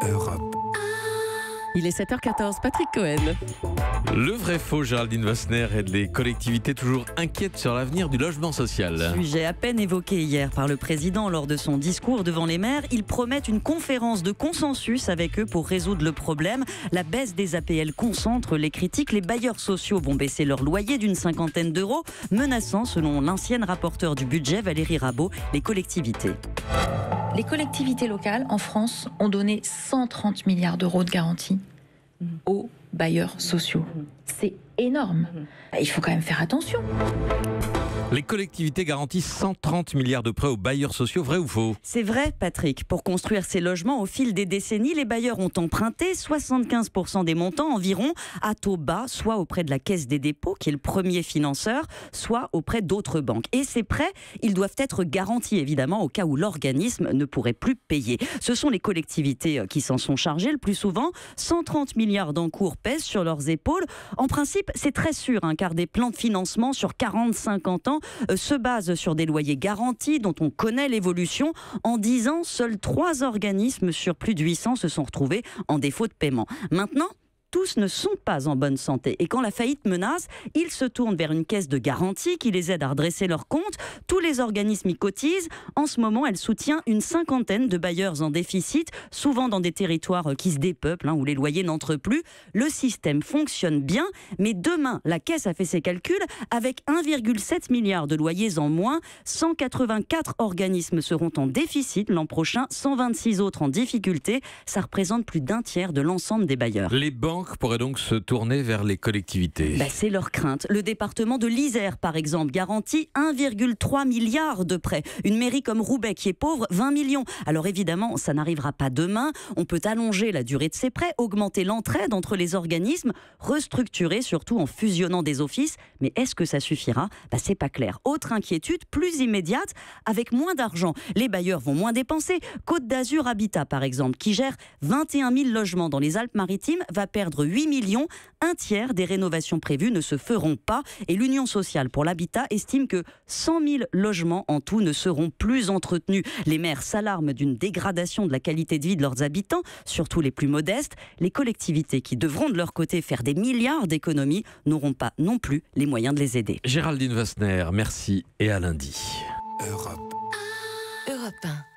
Europe. Il est 7h14, Patrick Cohen. Le vrai faux, Géraldine Wassner, aide les collectivités toujours inquiètes sur l'avenir du logement social. Sujet à peine évoqué hier par le président lors de son discours devant les maires. Il promet une conférence de consensus avec eux pour résoudre le problème. La baisse des APL concentre les critiques. Les bailleurs sociaux vont baisser leur loyer d'une 50aine d'euros, menaçant, selon l'ancienne rapporteure du budget Valérie Rabault, les collectivités. Les collectivités locales en France ont donné 130 milliards d'euros de garantie aux bailleurs sociaux. C'est énorme. Il faut quand même faire attention. Les collectivités garantissent 130 milliards de prêts aux bailleurs sociaux, vrai ou faux? C'est vrai, Patrick. Pour construire ces logements, au fil des décennies, les bailleurs ont emprunté 75% des montants environ à taux bas, soit auprès de la Caisse des dépôts, qui est le premier financeur, soit auprès d'autres banques. Et ces prêts, ils doivent être garantis, évidemment, au cas où l'organisme ne pourrait plus payer. Ce sont les collectivités qui s'en sont chargées le plus souvent. 130 milliards d'encours pèsent sur leurs épaules. En principe, c'est très sûr, car des plans de financement sur 40-50 ans se basent sur des loyers garantis dont on connaît l'évolution. En 10 ans, seuls 3 organismes sur plus de 800 se sont retrouvés en défaut de paiement. Maintenant, tous ne sont pas en bonne santé. Et quand la faillite menace, ils se tournent vers une caisse de garantie qui les aide à redresser leurs comptes. Tous les organismes y cotisent. En ce moment, elle soutient une 50aine de bailleurs en déficit, souvent dans des territoires qui se dépeuplent, où les loyers n'entrent plus. Le système fonctionne bien, mais demain, la caisse a fait ses calculs. Avec 1,7 milliard de loyers en moins, 184 organismes seront en déficit l'an prochain, 126 autres en difficulté. Ça représente plus d'un tiers de l'ensemble des bailleurs. Les banques pourraient donc se tourner vers les collectivités. C'est leur crainte. Le département de l'Isère, par exemple, garantit 1,3 milliard de prêts. Une mairie comme Roubaix, qui est pauvre, 20 millions. Alors évidemment, ça n'arrivera pas demain. On peut allonger la durée de ces prêts, augmenter l'entraide entre les organismes, restructurer, surtout en fusionnant des offices. Mais est-ce que ça suffira? C'est pas clair. Autre inquiétude, plus immédiate, avec moins d'argent. Les bailleurs vont moins dépenser. Côte d'Azur Habitat, par exemple, qui gère 21 000 logements dans les Alpes-Maritimes, va perdre 8 millions. Un tiers des rénovations prévues ne se feront pas. Et l'Union sociale pour l'habitat estime que 100 000 logements en tout ne seront plus entretenus. Les maires s'alarment d'une dégradation de la qualité de vie de leurs habitants, surtout les plus modestes. Les collectivités qui devront de leur côté faire des milliards d'économies n'auront pas non plus les moyens de les aider. Géraldine Wassner, merci et à lundi. Europe. Europe 1.